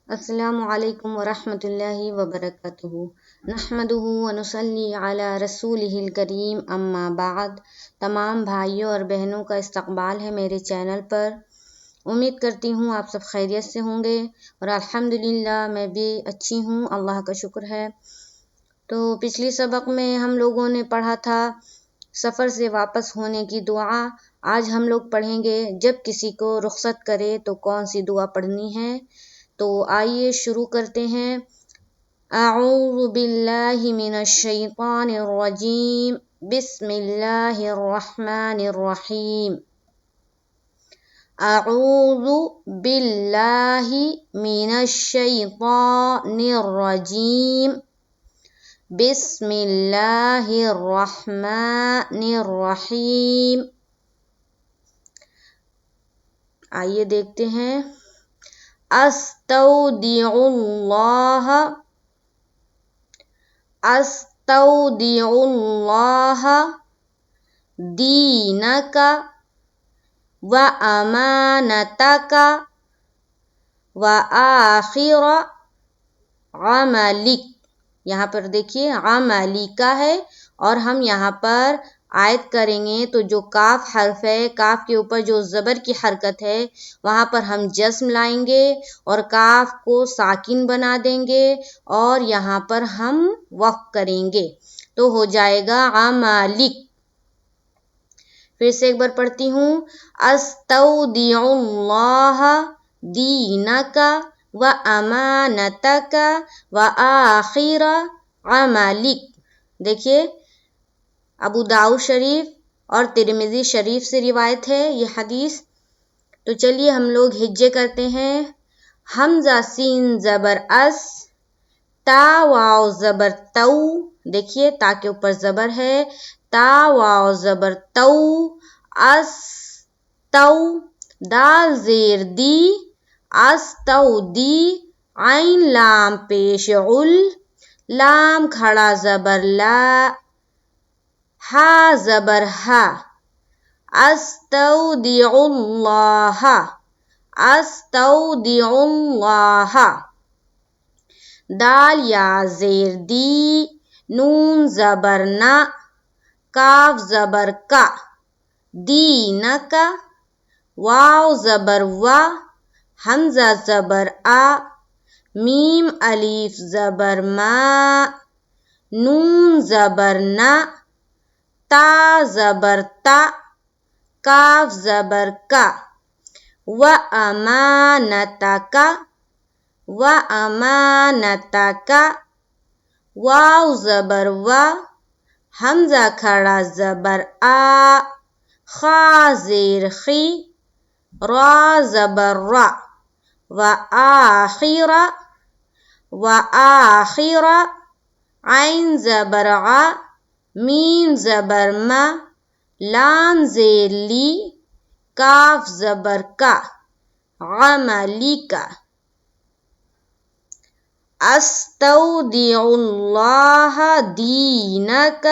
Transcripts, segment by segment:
السلام علیکم ورحمۃ اللہ وبرکاتہ نحمدہ ونصلی علی رسولہ الکریم اما بعد۔ تمام بھائیوں اور بہنوں کا استقبال ہے میرے چینل پر۔ امید کرتی ہوں آپ سب خیریت سے ہوں گے اور الحمدللہ میں بھی اچھی ہوں، اللہ کا شکر ہے۔ تو پچھلی سبق میں ہم لوگوں نے پڑھا تھا سفر سے واپس ہونے کی دعا۔ آج ہم لوگ پڑھیں گے جب کسی کو رخصت کرے تو کون سی دعا پڑھنی ہے۔ تو آئیے شروع کرتے ہیں۔ اعوذ باللہ من الشیطان الرجیم، بسم اللہ الرحمن الرحیم۔ اعوذ باللہ من الشیطان الرجیم، بسم اللہ الرحمن الرحیم۔ آئیے دیکھتے ہیں۔ استودع اللہ، استودع اللہ دینک و امانتک و آخر عملک۔ یہاں پر دیکھیے عملک ہے اور ہم یہاں پر آیت کریں گے تو جو کاف حرف ہے، کاف کے اوپر جو زبر کی حرکت ہے وہاں پر ہم جزم لائیں گے اور کاف کو ساکن بنا دیں گے اور یہاں پر ہم وقف کریں گے تو ہو جائے گا عملک۔ پھر سے ایک بار پڑھتی ہوں۔ استودع اللہ دینک و امانتک و آخر عملک۔ دیکھیے ابو داؤد شریف اور ترمذی شریف سے روایت ہے یہ حدیث۔ تو چلیے ہم لوگ ہجے کرتے ہیں۔ حمزہ سین زبر اس، تا واو زبر تو، دیکھیے تا کے اوپر زبر ہے، تا واو زبر تو، اس تو، دال زیر دی، اس تو دی، عین لام پیش عل، لام کھڑا زبر لا، ہا زبر ہا، استودع اللہ، استودع اللہ۔ دال یا زیر دی، نون زبر نا، کاف زبر کا، دینک، واو زبر وا، حمزہ زبر آ، میم الف زبر ما، نون زبر نا، تا زبر تا، کاف زبر کا، و امانتک، و امانتک، واو زبر وا، حمزہ کھڑا زبر آ، خا زیر خی، را زبر را، و آخر، و آخر، عین زبر ع، میم زبر ما، لام زیر لی، کاف زبر کا، عملک۔ استودع اللہ دینک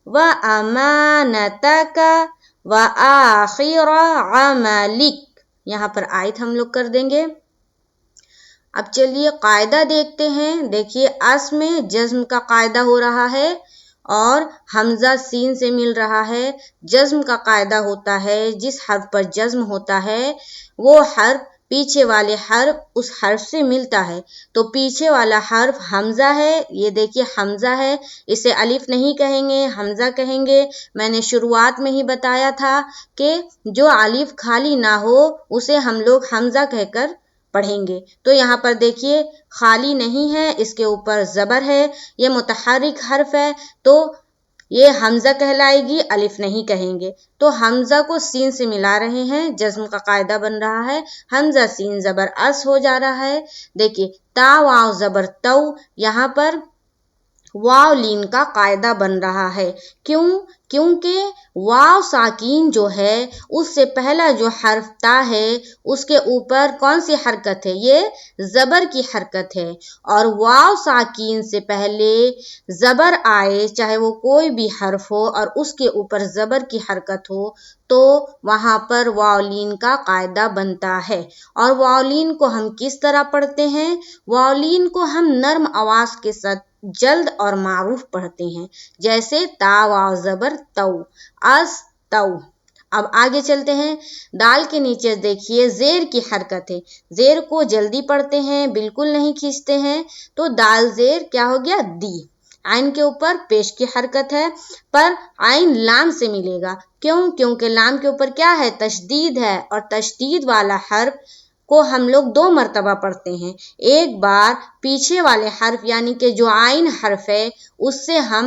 و امانتک و آخر عملک۔ یہاں پر آیت ہم لوگ کر دیں گے۔ اب چلیے قاعدہ دیکھتے ہیں۔ دیکھیے اس میں جزم کا قاعدہ ہو رہا ہے اور حمزہ سین سے مل رہا ہے۔ جزم کا قاعدہ ہوتا ہے جس حرف پر جزم ہوتا ہے وہ حرف پیچھے والے حرف اس حرف سے ملتا ہے۔ تو پیچھے والا حرف حمزہ ہے، یہ دیکھیے حمزہ ہے، اسے الف نہیں کہیں گے، حمزہ کہیں گے۔ میں نے شروعات میں ہی بتایا تھا کہ جو الف خالی نہ ہو اسے ہم لوگ حمزہ کہہ کر پڑھیں گے۔ تو یہاں پر دیکھیے خالی نہیں ہے، اس کے اوپر زبر ہے، یہ متحرک حرف ہے تو یہ حمزہ کہلائے گی، الف نہیں کہیں گے۔ تو حمزہ کو سین سے ملا رہے ہیں، جزم کا قاعدہ بن رہا ہے، حمزہ سین زبر اس ہو جا رہا ہے۔ دیکھیے تا واو زبر تو، یہاں پر واو لین کا قاعدہ بن رہا ہے۔ کیونکہ واو ساکین جو ہے اس سے پہلا جو حرف تا ہے اس کے اوپر کون سی حرکت ہے؟ یہ زبر کی حرکت ہے، اور واو ساکین سے پہلے زبر آئے چاہے وہ کوئی بھی حرف ہو اور اس کے اوپر زبر کی حرکت ہو تو وہاں پر واو لین کا قاعدہ بنتا ہے۔ اور واو لین کو ہم کس طرح پڑھتے ہیں؟ واو لین کو ہم نرم آواز کے ساتھ جلد اور معروف پڑھتے ہیں، جیسے تا واو زبر تو، اس تو۔ اب آگے چلتے ہیں، دال کے نیچے دیکھیے زیر کی حرکت ہے، زیر کو جلدی پڑھتے ہیں، بالکل نہیں کھینچتے ہیں، تو دال زیر کیا ہو گیا؟ دی۔ عین کے اوپر پیش کی حرکت ہے، پر عین لام سے ملے گا، کیونکہ لام کے اوپر کیا ہے؟ تشدید ہے، اور تشدید والا حرف کو ہم لوگ 2 مرتبہ پڑھتے ہیں، ایک بار پیچھے والے حرف یعنی کہ جو عین حرف ہے اس سے ہم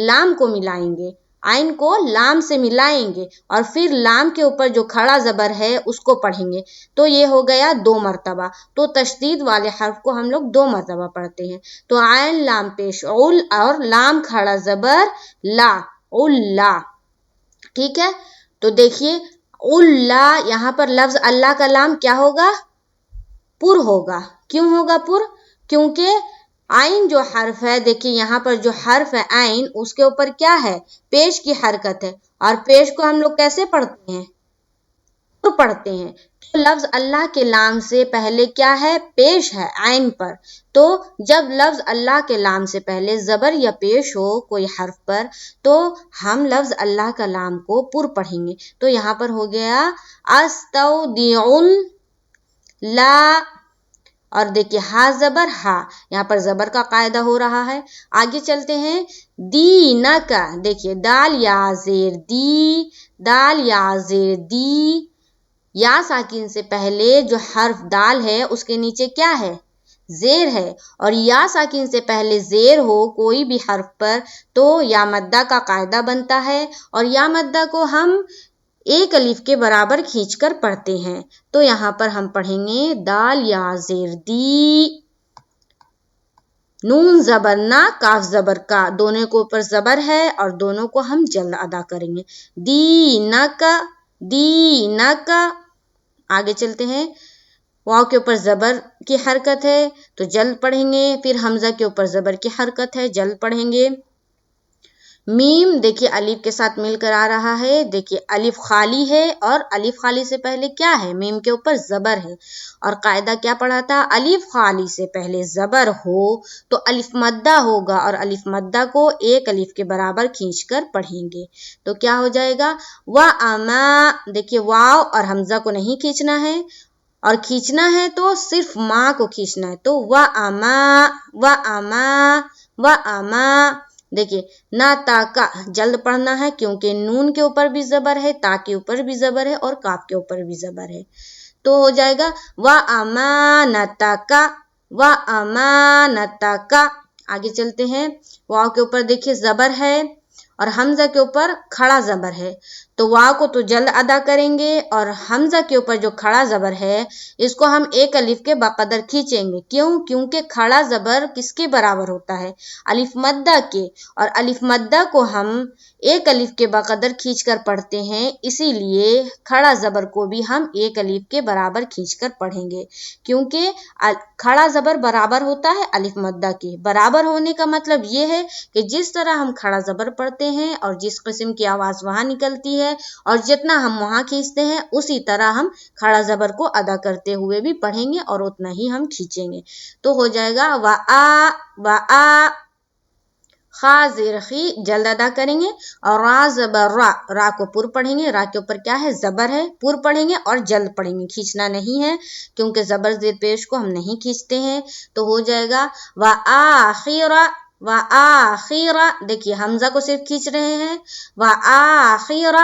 لام کو ملائیں گے، عین کو لام سے ملائیں گے، اور پھر لام کے اوپر جو کھڑا زبر ہے اس کو پڑھیں گے، تو یہ ہو گیا 2 مرتبہ۔ تو تشدید والے حرف کو ہم لوگ 2 مرتبہ پڑھتے ہیں، تو عین لام پیش اول اور لام کھڑا زبر لا، الا۔ ٹھیک ہے، تو دیکھیے الا، یہاں پر لفظ اللہ کا لام کیا ہوگا؟ پر ہوگا۔ کیوں ہوگا پر؟ کیونکہ عین جو حرف ہے، دیکھیے یہاں پر جو حرف ہے عین اس کے اوپر کیا ہے؟ پیش کی حرکت ہے، اور پیش کو ہم لوگ کیسے پڑھتے ہیں؟ پر پڑھتے ہیں، تو لفظ اللہ کے لام سے پہلے کیا ہے؟ پیش ہے عین پر، تو جب لفظ اللہ کے لام سے پہلے زبر یا پیش ہو کوئی حرف پر تو ہم لفظ اللہ کا لام کو پر پڑھیں گے، تو یہاں پر ہو گیا استودع لا، اور دیکھیے ہا زبر ہا، یہاں پر زبر کا قاعدہ ہو رہا ہے۔ آگے چلتے ہیں، دینک، دیکھیے دال یا زیر دی، دال یا زیر دی، یا ساکن سے پہلے جو حرف دال ہے اس کے نیچے کیا ہے؟ زیر ہے، اور یا ساکن سے پہلے زیر ہو کوئی بھی حرف پر تو یا مدہ کا قاعدہ بنتا ہے، اور یا مدہ کو ہم ایک الف کے برابر کھینچ کر پڑھتے ہیں، تو یہاں پر ہم پڑھیں گے دال یا زیر دی، نون زبر نا، کاف زبر کا، دونوں کے اوپر زبر ہے اور دونوں کو ہم جلد ادا کریں گے، دینک، دینک۔ آگے چلتے ہیں، واو کے اوپر زبر کی حرکت ہے تو جلد پڑھیں گے، پھر حمزہ کے اوپر زبر کی حرکت ہے، جلد پڑھیں گے۔ میم دیکھیے الف کے ساتھ مل کر آ رہا ہے، دیکھیے الف خالی ہے اور الف خالی سے پہلے کیا ہے؟ میم کے اوپر زبر ہے، اور قاعدہ کیا پڑھا تھا؟ الف خالی سے پہلے زبر ہو تو الف مدہ ہوگا، اور الف مدہ کو ایک الف کے برابر کھینچ کر پڑھیں گے، تو کیا ہو جائے گا؟ وَأَمَا، دیکھیے واو اور حمزہ کو نہیں کھینچنا ہے، اور کھینچنا ہے تو صرف ماں کو کھینچنا ہے، تو وَأَمَا، وَأَمَا، وَأَمَا۔ دیکھیے نا تا کا جلد پڑھنا ہے، کیونکہ نون کے اوپر بھی زبر ہے، تا کے اوپر بھی زبر ہے، اور کاف کے اوپر بھی زبر ہے، تو ہو جائے گا وَأَمَانَتَكَ، وَأَمَانَتَكَ۔ آگے چلتے ہیں، واو کے اوپر دیکھیے زبر ہے اور حمزہ کے اوپر کھڑا زبر ہے، تو واو کو تو جلد ادا کریں گے، اور حمزہ کے اوپر جو کھڑا زبر ہے اس کو ہم ایک الف کے بقدر کھینچیں گے، کیونکہ کھڑا زبر کس کے برابر ہوتا ہے؟ الف مدہ کے، اور الف مدہ کو ہم ایک الف کے بقدر کھینچ کر پڑھتے ہیں، اسی لیے کھڑا زبر کو بھی ہم ایک الف کے برابر کھینچ کر پڑھیں گے، کیونکہ کھڑا زبر برابر ہوتا ہے الف مدہ کے، برابر ہونے کا مطلب یہ ہے کہ جس طرح ہم کھڑا زبر پڑھتے ہیں اور جس قسم کی آواز وہاں نکلتی ہے اور جتنا ہم وہاں کھینچتے ہیں اسی طرح ہم کھڑا زبر کو ادا کرتے ہوئے بھی پڑھیں گے اور اتنا ہی ہم کھینچیں گے، تو ہو جائے گا وَآ، وَآ، خا زیر خی جلد ادا کریں گے، اور را زبر را، را کو پر پڑھیں گے، را کے اوپر کیا ہے؟ زبر ہے، پر پڑھیں گے اور جلد پڑھیں گے، کھینچنا نہیں ہے کیونکہ زبر زیر پیش کو ہم نہیں کھینچتے ہیں، تو ہو جائے گا وآخر، وآخر، دیکھیے حمزہ کو صرف کھینچ رہے ہیں، وآخر۔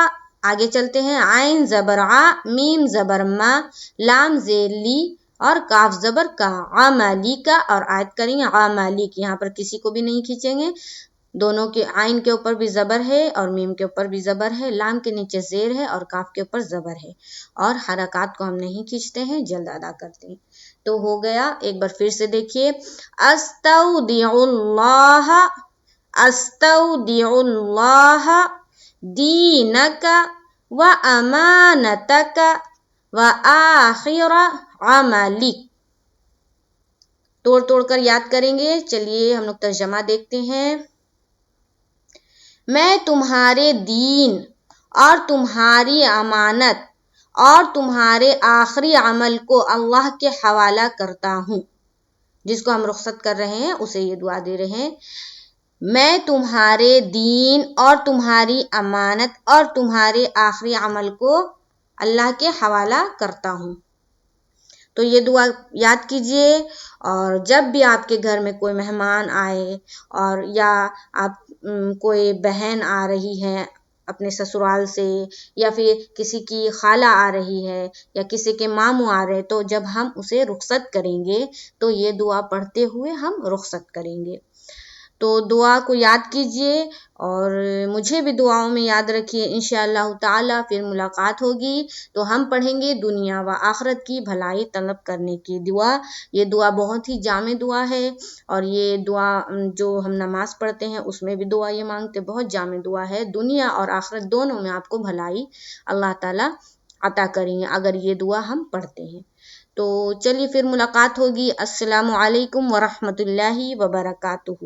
آگے چلتے ہیں، عین زبر ع، میم زبر ما، لام زیر لی، اور کاف زبر کا، عملی کا، اور آیت کریں گے عملی کی، یہاں پر کسی کو بھی نہیں کھینچیں گے، دونوں کے عین کے اوپر بھی زبر ہے اور میم کے اوپر بھی زبر ہے، لام کے نیچے زیر ہے اور کاف کے اوپر زبر ہے، اور حرکات کو ہم نہیں کھینچتے ہیں، جلد ادا کرتے ہیں، تو ہو گیا۔ ایک بار پھر سے دیکھیے، استودع اللہ، استودع اللہ دینک و امانتک و آخر عملک. توڑ کر یاد کریں گے. چلیے ہم لوگ ترجمہ دیکھتے ہیں. میں تمہارے دین اور تمہاری امانت اور تمہارے آخری عمل کو اللہ کے حوالہ کرتا ہوں. جس کو ہم رخصت کر رہے ہیں اسے یہ دعا دے رہے ہیں. میں تمہارے دین اور تمہاری امانت اور تمہارے آخری عمل کو اللہ کے حوالہ کرتا ہوں. تو یہ دعا یاد کیجئے. اور جب بھی آپ کے گھر میں کوئی مہمان آئے اور یا آپ کوئی بہن آ رہی ہے اپنے سسرال سے یا پھر کسی کی خالہ آ رہی ہے یا کسی کے ماموں آ رہے تو جب ہم اسے رخصت کریں گے تو یہ دعا پڑھتے ہوئے ہم رخصت کریں گے. تو دعا کو یاد کیجئے اور مجھے بھی دعاؤں میں یاد رکھیے. انشاءاللہ تعالی پھر ملاقات ہوگی تو ہم پڑھیں گے دنیا و آخرت کی بھلائی طلب کرنے کی دعا. یہ دعا بہت ہی جامع دعا ہے اور یہ دعا جو ہم نماز پڑھتے ہیں اس میں بھی دعا یہ مانگتے بہت جامع دعا ہے. دنیا اور آخرت دونوں میں آپ کو بھلائی اللہ تعالی عطا کریں گے اگر یہ دعا ہم پڑھتے ہیں. تو چلیے پھر ملاقات ہوگی. السلام علیکم ورحمۃ اللہ وبرکاتہ.